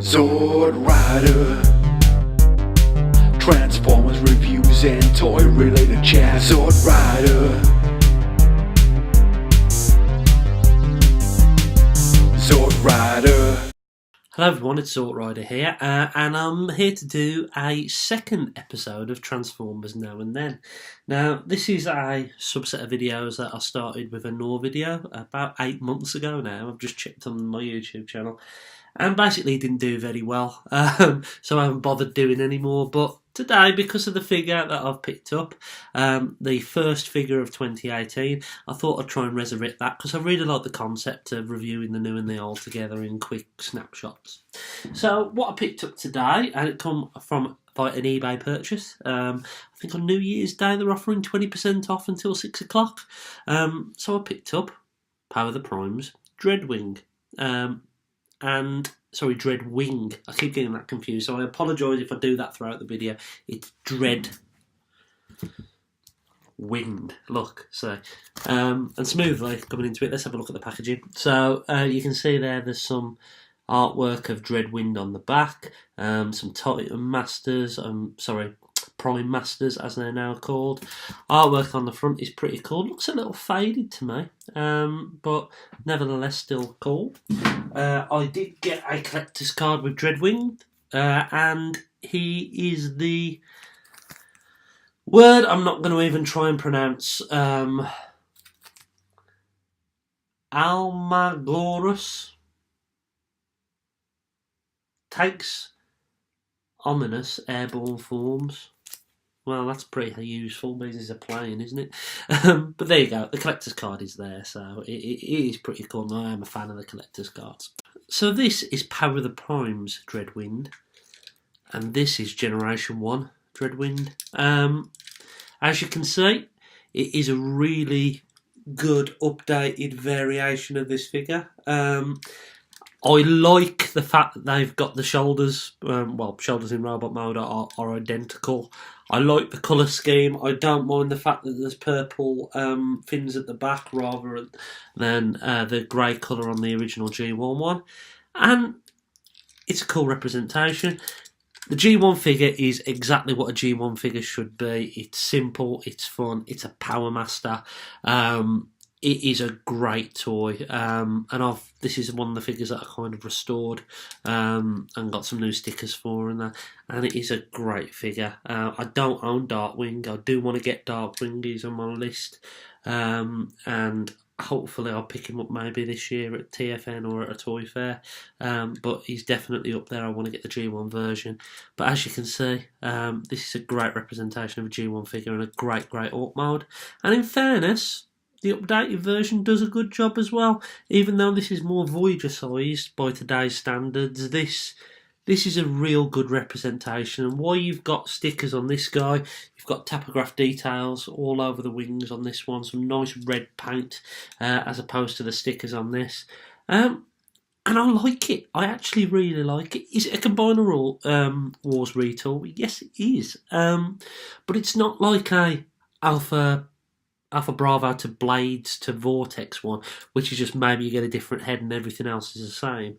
Sword Rider, Transformers reviews and toy related chat. Sword Rider, Sword Rider. Hello everyone, it's Sword Rider here, and I'm here to do a second episode of Transformers Now and Then. Now, this is a subset of videos that I started with a Nor video about 8 months ago now. I've just checked on my YouTube channel, and basically it didn't do very well, so I haven't bothered doing any more. But today, because of the figure that I've picked up, the first figure of 2018, I thought I'd try and resurrect that because I really like the concept of reviewing the new and the old together in quick snapshots. So what I picked up today, and it come from by an eBay purchase. I think on New Year's Day they're offering 20% off until 6 o'clock. So I picked up Power of the Primes Dreadwing. Dreadwing. I keep getting that confused, so I apologise if I do that throughout the video. It's Dreadwind. Look, so and smoothly coming into it. Let's have a look at the packaging. So you can see there's some artwork of Dreadwind on the back, some Titan Masters. Prime Masters, as they're now called. Artwork on the front is pretty cool. Looks a little faded to me, but nevertheless still cool. I did get a collector's card with Dreadwing, and he is the word I'm not going to even try and pronounce. Almagorus takes ominous airborne forms. Well, that's pretty useful because it's a plane, isn't it? But there you go. The collector's card is there, so it is pretty cool. And I am a fan of the collector's cards. So this is Power of the Primes Dreadwind, and this is Generation 1 Dreadwind. As you can see, it is a really good updated variation of this figure. I like the fact that they've got the shoulders, shoulders in robot mode are identical. I like the colour scheme. I don't mind the fact that there's purple fins at the back rather than the grey colour on the original G1 one. And it's a cool representation. The G1 figure is exactly what a G1 figure should be. It's simple, it's fun, it's a Power Master. It is a great toy, and this is one of the figures that I kind of restored and got some new stickers for, and it is a great figure. I don't own Darkwing. I do want to get Darkwing. He's on my list, and hopefully I'll pick him up maybe this year at TFN or at a toy fair. But he's definitely up there. I want to get the G1 version. But as you can see, this is a great representation of a G1 figure and a great art mode. And in fairness, the updated version does a good job as well. Even though this is more Voyager sized by today's standards, this is a real good representation. And why you've got stickers on this guy, you've got tapograph details all over the wings on this one, some nice red paint as opposed to the stickers on this. And I like it. I actually really like it. Is it a Combiner Wars retool? Yes, it is. But it's not like a Alpha Bravo to Blades to Vortex one, which is just maybe you get a different head and everything else is the same.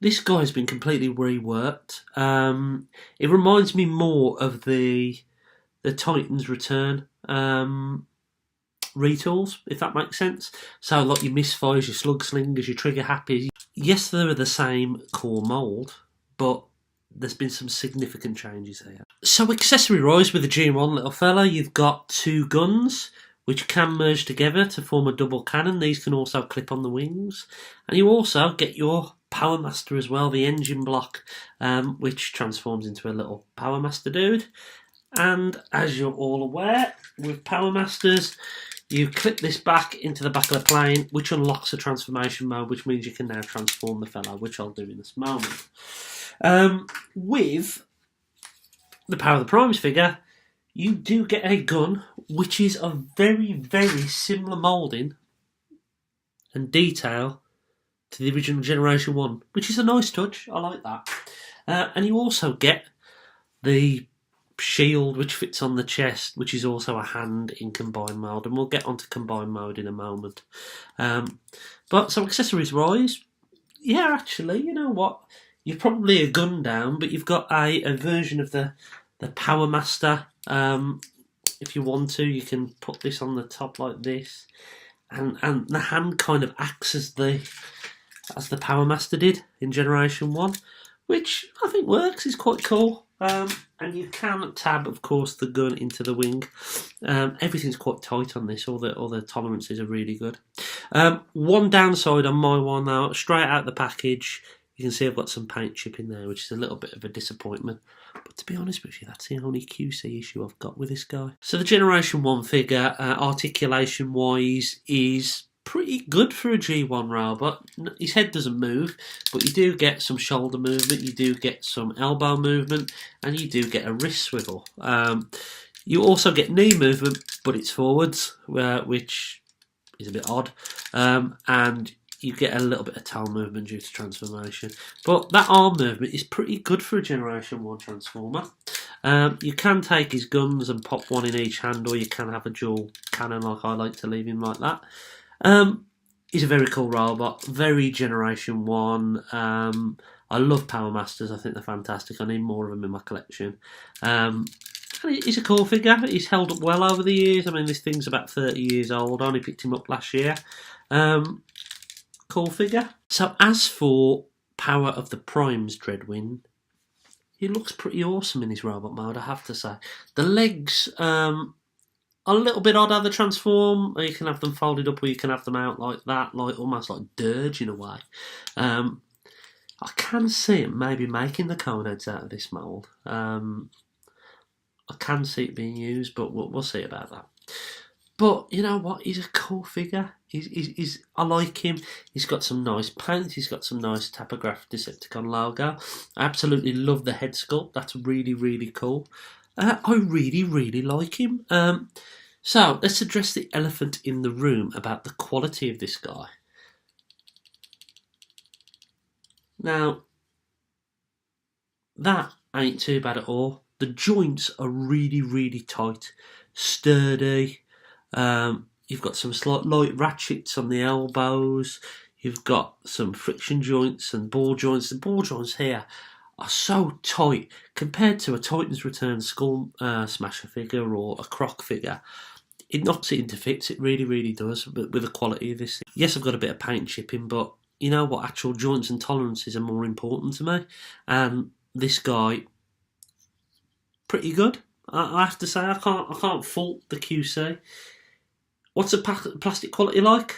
This guy's been completely reworked. It reminds me more of the Titans Return retools, if that makes sense. So like your Misfires, your Slug Slingers, your Trigger Happy. Yes, they're the same core mould, but there's been some significant changes here. So accessory-wise with the G1 little fella, you've got two guns, which can merge together to form a double cannon. These can also clip on the wings. And you also get your Power Master as well, the engine block, which transforms into a little Power Master dude. And as you're all aware, with Power Masters, you clip this back into the back of the plane, which unlocks a transformation mode, which means you can now transform the fellow, which I'll do in this moment. With the Power of the Primes figure, you do get a gun, which is a very, very similar moulding and detail to the original Generation 1, which is a nice touch. I like that. And you also get the shield, which fits on the chest, which is also a hand in combined mode, and we'll get onto combined mode in a moment. But so accessories-wise, yeah, actually, you know what? you're probably a gun down, but you've got a version of the Power Master. If you want to, you can put this on the top like this, and the hand kind of acts as the Power Master did in Generation 1, which I think works. It's quite cool. And you can tab, of course, the gun into the wing. Everything's quite tight on this. All the tolerances are really good. One downside on my one now, straight out the package, you can see I've got some paint chip in there, which is a little bit of a disappointment. But to be honest with you, that's the only QC issue I've got with this guy. So the Generation 1 figure, articulation-wise, is pretty good for a G1 robot. His head doesn't move, but you do get some shoulder movement, you do get some elbow movement, and you do get a wrist swivel. You also get knee movement, but it's forwards, which is a bit odd. And you get a little bit of toe movement due to transformation. But that arm movement is pretty good for a Generation 1 Transformer. You can take his guns and pop one in each hand, or you can have a dual cannon like I like to leave him like that. He's a very cool robot, very Generation 1. I love Power Masters, I think they're fantastic. I need more of them in my collection. And he's a cool figure. He's held up well over the years. I mean, this thing's about 30 years old. I only picked him up last year. Cool figure. So as for Power of the Primes Dreadwind, he looks pretty awesome in his robot mode, I have to say. The legs are a little bit odd how they transform. You can have them folded up, or you can have them out like that, like almost like dirge in a way. I can see it maybe making the cone heads out of this mould. I can see it being used, but we'll see about that. But you know what? He's a cool figure. I like him. He's got some nice paint. He's got some nice Tapograph Decepticon logo. I absolutely love the head sculpt. That's really, really cool. I really, really like him. So let's address the elephant in the room about the quality of this guy. Now, that ain't too bad at all. The joints are really, really tight, sturdy. You've got some slight light ratchets on the elbows. You've got some friction joints and ball joints. The ball joints here are so tight compared to a Titan's Return Skull Smasher figure or a Croc figure. It knocks it into fits. It really, really does. But with the quality of this thing. Yes, I've got a bit of paint chipping, but you know what? Actual joints and tolerances are more important to me. And this guy, pretty good. I have to say, I can't fault the QC. What's the plastic quality like?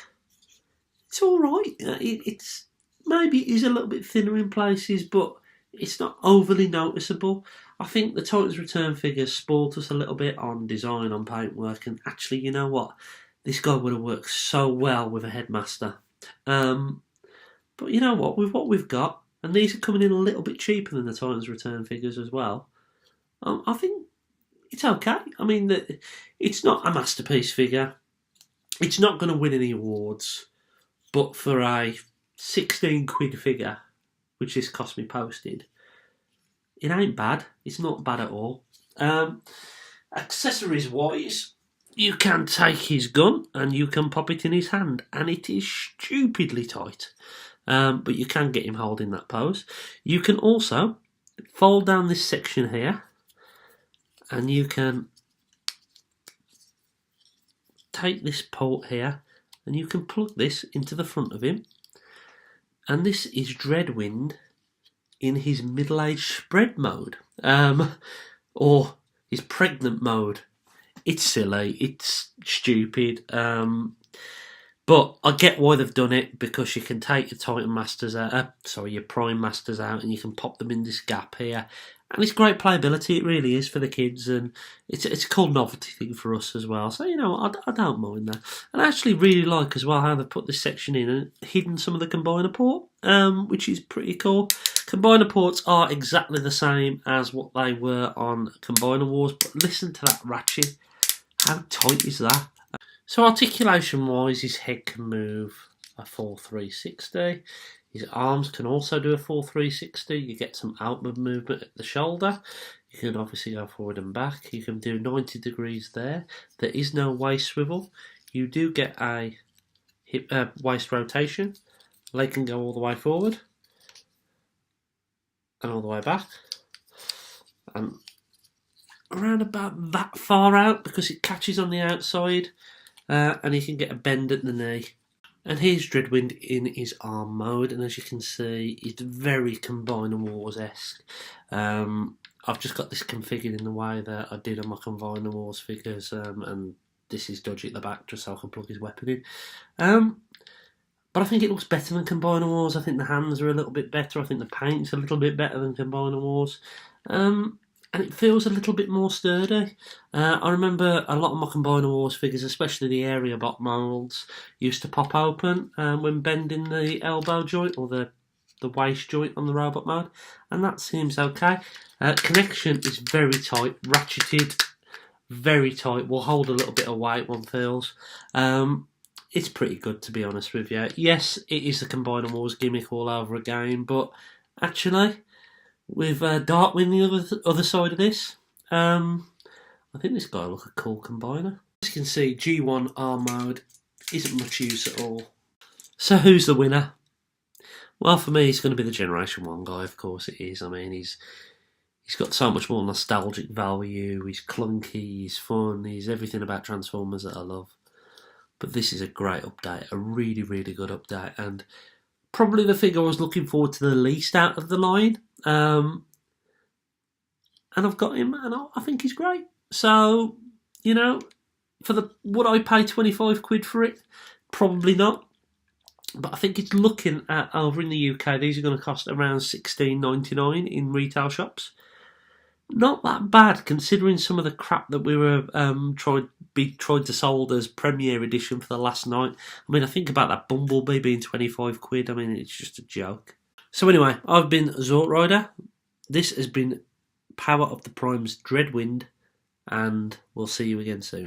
It's all right. It's maybe it is a little bit thinner in places, but it's not overly noticeable. I think the Titan's Return figures spoiled us a little bit on design, on paintwork, and actually, you know what? This guy would have worked so well with a Headmaster. But you know what? With what we've got, and these are coming in a little bit cheaper than the Titan's Return figures as well, I think it's okay. I mean, it's not a masterpiece figure. It's not going to win any awards, but for a 16 quid figure, which this cost me posted, it ain't bad. It's not bad at all. Accessories wise, you can take his gun and you can pop it in his hand, and it is stupidly tight. But you can get him holding that pose. You can also fold down this section here, and you can take this port here, and you can plug this into the front of him. And this is Dreadwind in his middle-aged spread mode, or his pregnant mode. It's silly, it's stupid, but I get why they've done it, because you can take your Titan Masters out, your Prime Masters out, and you can pop them in this gap here. And it's great playability, it really is, for the kids, and it's a cool novelty thing for us as well. So, you know, I don't mind that. And I actually really like as well how they've put this section in and hidden some of the combiner port, which is pretty cool. Combiner ports are exactly the same as what they were on Combiner Wars, but listen to that ratchet. How tight is that? So articulation-wise, his head can move a full 360. His arms can also do a full 360. You get some outward movement at the shoulder. You can obviously go forward and back. You can do 90 degrees there. There is no waist swivel. You do get a hip waist rotation. Leg can go all the way forward. and all the way back, and around about that far out because it catches on the outside, and you can get a bend at the knee. And here's Dreadwind in his arm mode, and as you can see, it's very Combiner Wars-esque. I've just got this configured in the way that I did on my Combiner Wars figures, and this is dodgy at the back just so I can plug his weapon in. But I think it looks better than Combiner Wars. I think the hands are a little bit better. I think the paint's a little bit better than Combiner Wars. And it feels a little bit more sturdy. I remember a lot of my Combiner Wars figures, especially the area bot moulds, used to pop open when bending the elbow joint or the waist joint on the robot mode, and that seems okay. Connection is very tight, ratcheted, very tight, will hold a little bit of weight, one feels. It's pretty good, to be honest with you. Yes, it is the Combiner Wars gimmick all over again, but actually, with Darkwing the other side of this, I think this guy will look a cool combiner. As you can see, G1 R mode isn't much use at all. So who's the winner? Well, for me, it's going to be the Generation 1 guy, of course it is. I mean, he's got so much more nostalgic value, he's clunky, he's fun, he's everything about Transformers that I love. But this is a great update, a really, really good update, and probably the figure I was looking forward to the least out of the line. And I've got him, and I think he's great. So, you know, would I pay 25 quid for it? Probably not. But I think it's looking at, over in the UK, these are going to cost around $16.99 in retail shops. Not that bad, considering some of the crap that we were tried to sold as Premiere Edition for the last night. I mean, I think about that Bumblebee being 25 quid. I mean, it's just a joke. So anyway, I've been Zort Rider. This has been Power of the Prime's Dreadwind, and we'll see you again soon.